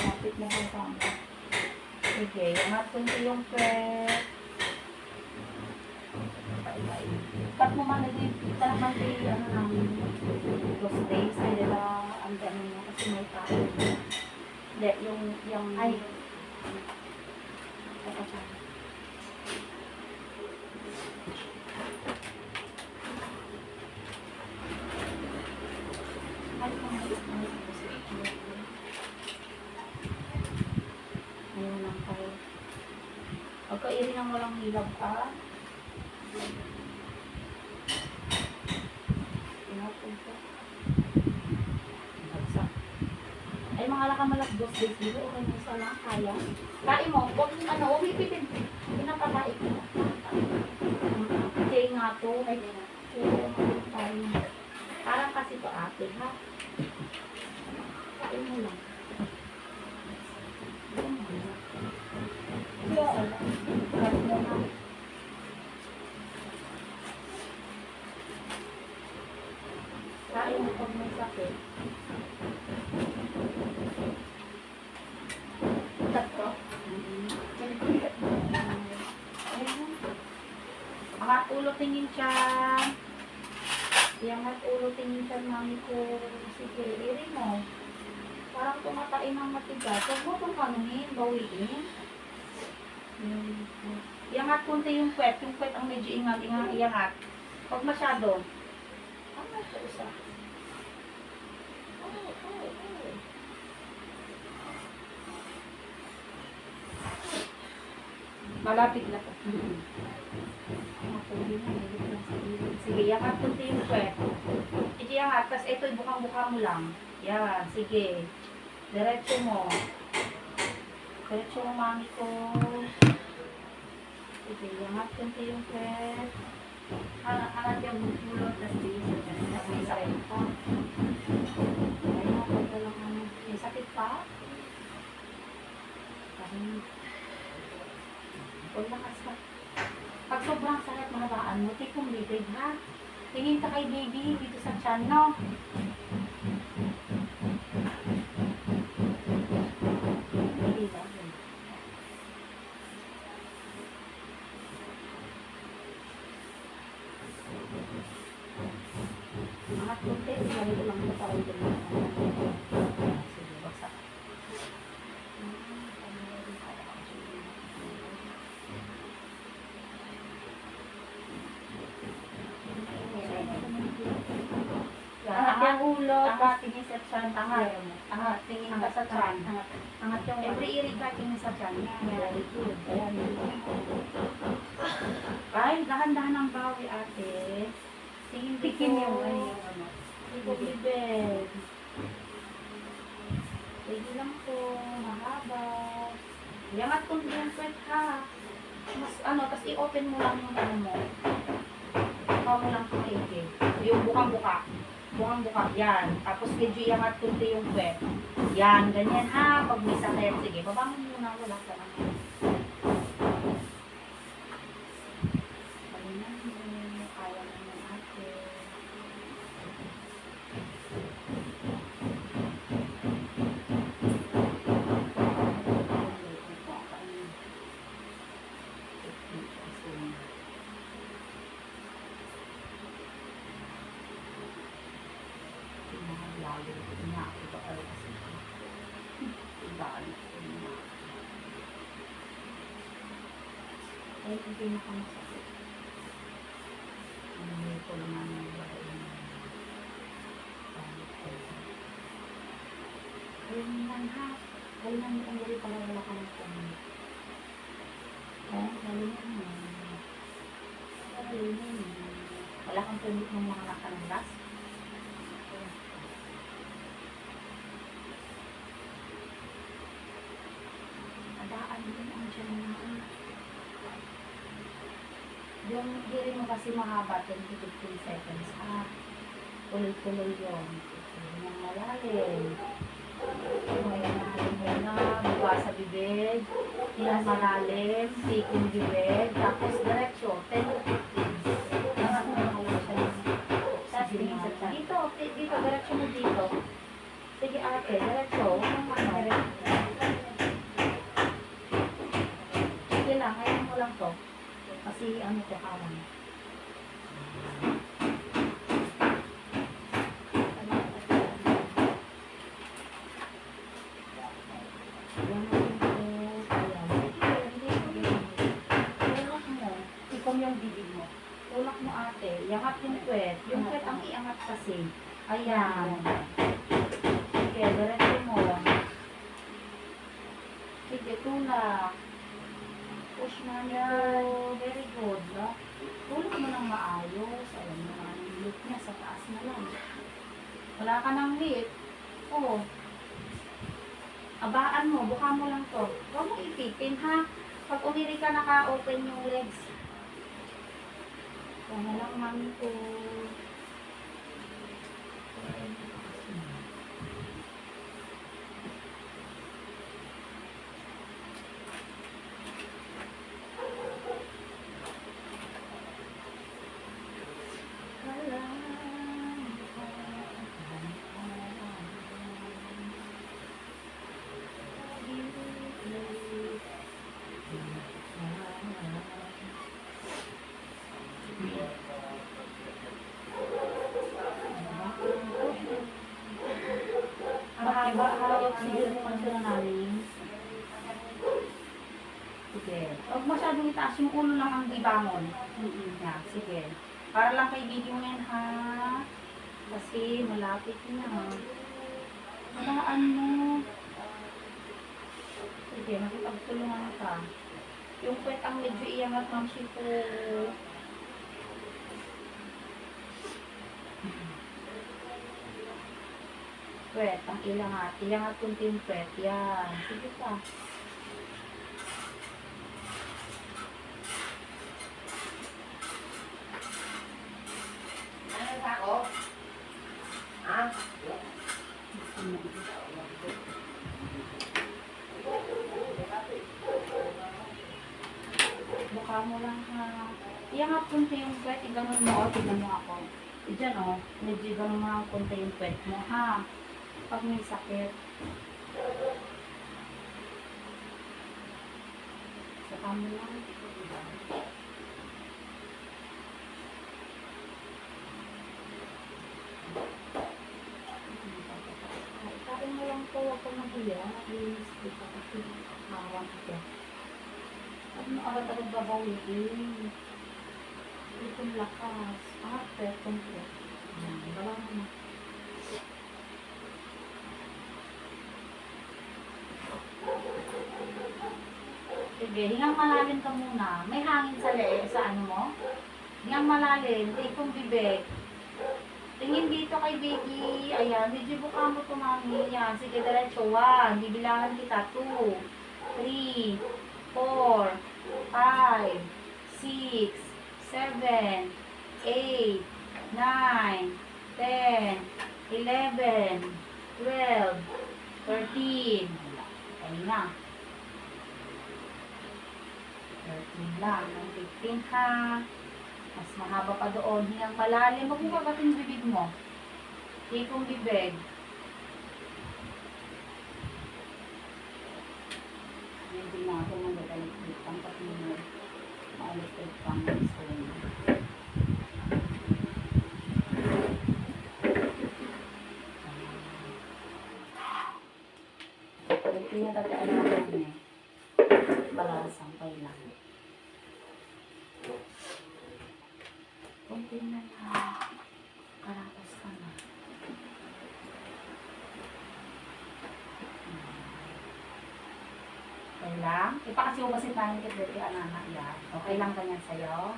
Kapit na po kami. Sige, angat kunti yung pwet. Cut mo man naging talagang ano namin. Those days, ay nila ang gano'n mo kasi may tao. Hindi, yung ay, ayun lang kayo. Pagka-iri ng walang hilab ka. Ay, mga lakamalas dos days dito. Okay mo sa lang, kaya. Kain mo, huwag ipitin. Pinapakain mo. Kaya nga to. Ay, parang kasi to ate, ha? Kain mo lang. Kain mo pag may sakit. Tatlo? Angat ulo tingin siya. Iangat ulo tingin siya, mami ko. Sige, iri mo. Parang tumatain ng matigas. Huwag mo itong kanunin, bawiin. Iangat kunti yung kwet. Yung kwet ang medyo iangat. Huwag masyado. Ano ito isa? Malapit na po. Sige, iangat kunti yung kwet. Iangat, tapos ito ibukang-buka mo lang. Yan, sige. Diretso mo. Diretso mo, mami ko. Sige, iangat kunti yung kwet. Hangat yung bulot, tapos may sakit pa. Ayun, pagka lang ano. May sakit pa? Huwag lakas ka. Pag sobrang sakit, mahabaan mo, take yung bibig, ha? Tingin ka kay baby dito sa tiyan, no? Angat kunti, lagi ko lang ito pa rin. Sige, baksak. Angat yung ulo, angat tingin sa tiyan, angat tingin ka sa tiyan. Angat yung every iri ka tingin sa tiyan. Ay, dahan-dahan ang bawi, ate. Tingin dito. Ito, bibig. Sige lang po, mahaba. Iangat kung yung kwet ha. Mas tapos i-open mo lang yung ano mo. Ikaw mo lang kung maigig. Yung bukang-buka. Bukang-buka, yan. Tapos medyo iangat kunti yung kwet. Yan, ganyan ha. Pag may sakit, sige, babangon muna, wala ka lang. Ay, ang pinakamasakit. Hindi ko naman nagbabain. Ayun lang ha. Ayun lang ang gawin pala wala ka ng pumili. Wala kang pumili ng mga nakalas. Adaan din ang dyan na. Yung hearing mo kasi mahaba, 10 to 15 seconds. Tuloy-tuloy yun. Yung malalim. Muna, buka sa bibig. Ilang malalim, sikong bibig. Tapos diretsyo, 10 to 15. Tapos dito, diretsyo mo dito. Sige ate, diretsyo. Huwag mong Kasi ano to parang. Yan natin po. Ayan. Tulak mo. Ikom yung bibig mo. Tulak mo ate. Iangat yung puwet. Yung puwet ang iangat kasi. Ayan. Okay, diretso mo. Sige, tulak. Push na yan. Very good. No? Tulak mo ng maayos. Alam mo na ang lip niya. Sa taas na lang. Wala ka ng lip. Oh. Abaan mo. Buka mo lang to. Huwag mo ipipin ha. Pag umiri ka, naka-open yung legs. Kaya na lang mami ko. Hawak siguro mo sila namin. Sige. Huwag masyadong itaas yung ulo lang ang ibangon. Yeah, sige. Para lang kay video mo yan ha. Kasi malapit na. Malaan mo. Sige, makipagtulungan ka. Yung puwet ang medyo iangat ng sipo. Puwet, ang ilangat. Iangat kunti yung puwet. Yan. Sige pa. Ano sa ako? Ah? Buka mo lang ha. Iangat kunti yung puwet. Iganon mo. O, tignan mo ako. Diyan o. Medyo iganon mo lang kunti yung puwet mo ha. Pag may sakit. Saka mo lang. Ikain mo lang po. Huwag ko mahiya. Please. Dito kasi mawang ito. At agad-agad babawiin. Itong lakas. Itong puwet. Balang mo na. Sige, hingang malalim ka muna. May hangin sa leeg, sa ano mo? Hingang malalim, take yung bibig. Tingin dito kay baby. Ayan, medyo buka mo tumami. Ayan, sige, diretso. 1, bibilangan kita. 2, 3, 4, 5, 6, 7, 8, 9, 10, 11, 12, 13. Ayun na. 13 lang. 15 ha. Mas mahaba pa doon. Hingang malalim. Huwag mo kagating bibig mo. Tikong bibig. Hindi na ako magagalit. Pangkat mo. Maalit pang gusto mo. Ito yung tataan natin eh. Balasang pay lang. Kunti na lang. Karatas ka na. Okay lang. Ipakasi mo kasi tayo kit anak yan. Okay lang ganyan sa'yo.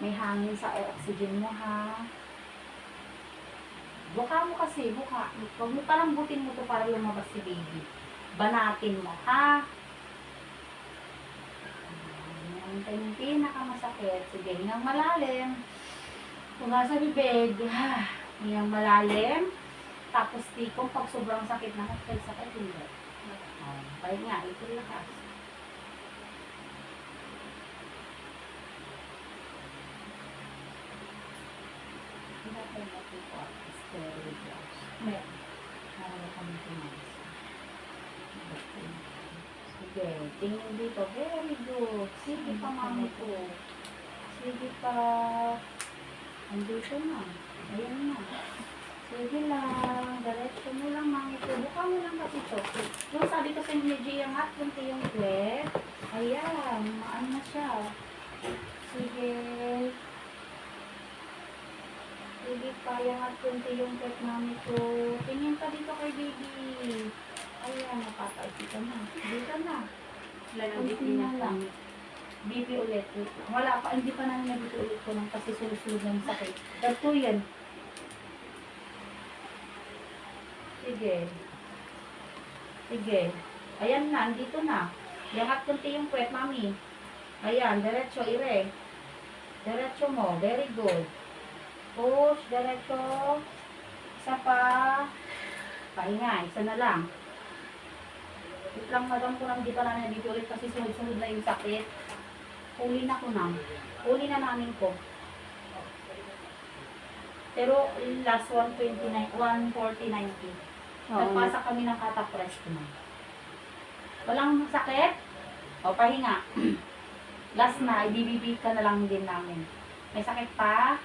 May hangin sa oxygen mo ha. Buka mo kasi, buka. Huwag mo palambutin mo to para lumabas si baby. Banatin mo ha. Ito yung pinakamasakit. Sige, hingang malalim. Kung nasa bibig, hingang malalim. Tapos tikong pag sobrang sakit na, sakit hindi. Kaya nga, ito lakas. Hindi tayo natin po. Steroid drugs. Meron. Marami kami tumalis. Sige, tingin dito. Very good. Sige pa, mami ko. Sige pa. Andito na. Ayan na. Sige lang. Diretso mo lang, mami ko. Buka mo lang kasi ito. Yung sabi ko sa inyo, yung hot, kunti yung wet. Ayan. Maan na siya. Sige. Sige pa. Yung hot, kunti yung wet, mami ko. Tingin ka dito kay baby. Ayan. Napapait ka na. Dito na. Kunti na lang. Bibi ulit. Wala pa, hindi pa namin nabito ulit ko lang kasi sulod-sulod ng sakit. Dato yan. Sige. Sige. Ayan na, andito na. Yangat kunti yung puwet, mami. Ayan, diretso, ire. Diretso mo, very good. Push, diretso. Isa pa. Pahinga, isa na lang. Wait lang, madam ko lang, hindi pa namin nabito ulit kasi sulod-sulod na yung sakit. Huli na ko na. Huli na namin ko. Pero last 129, 140.90. Nagpasa kami ng katapress ko na. Walang sakit? O, pahinga. Last na, ibibibig ka na lang din namin. May sakit pa?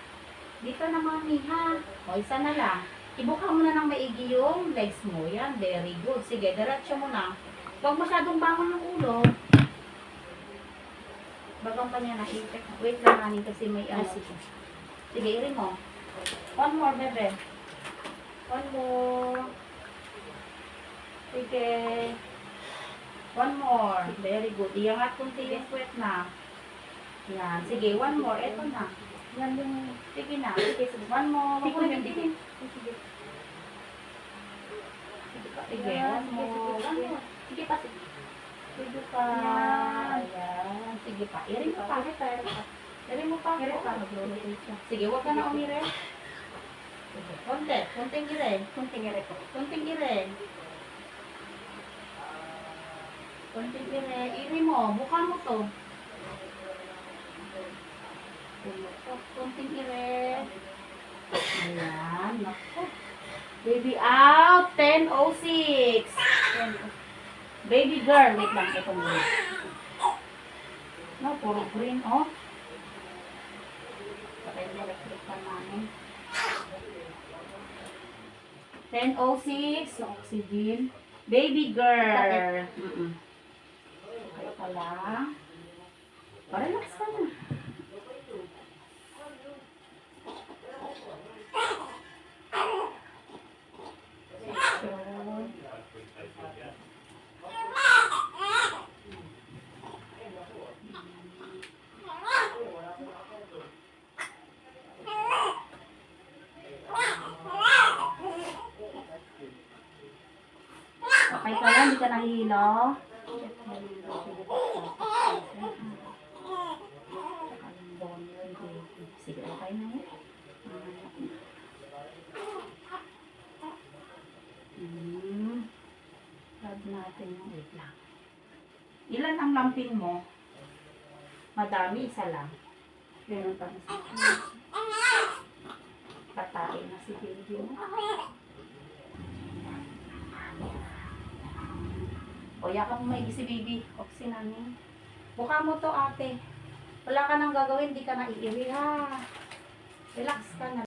Dito na, mami, ha? O, isa na lang. Ibuka mo na ng maigi yung legs mo. Yan, very good. Sige, diretso mo na. Huwag masyadong bangon ng ulo. Bagang pa niya na-effect. Wait lang namin kasi may ano. Sige, irin mo. One more, bebe. One more. Sige. One more. Very good. Iangat kunti yung puwet na. Yan. Sige, one more. Eto na. Yan yung, sige na. Sige, sige. One more. Wag mo na titigin. Sige. Sige, one more. Sige pa, sige. Sige pa. Ayan. Sige pa. Irin mo pa. Irin mo pa. Sige, huwag ka na umire. Konti. Konting ire. Konting ire po. Konting ire. Konting ire. Iri mo. Buka mo to. Konting ire. Ayan. Naku. Baby out. 10:06. Baby girl. Wait lang. Ito mo. No, puro green. Oh. Patay na electric pa namin. 10:06. Oxygen. Baby girl. Kaya pala. Relax ka na. Okay ka lang, hindi ka nahihilo. Sige, okay na yan. Lab natin yung wait lang. Ilan ang lampin mo? Madami, isa lang. Ganun pa na sa patay na si baby mo. O, yakap mo maigi si baby. Oxy namin. Buka mo to, ate. Wala ka nang gagawin, di ka na iiri, ha. Relax ka na.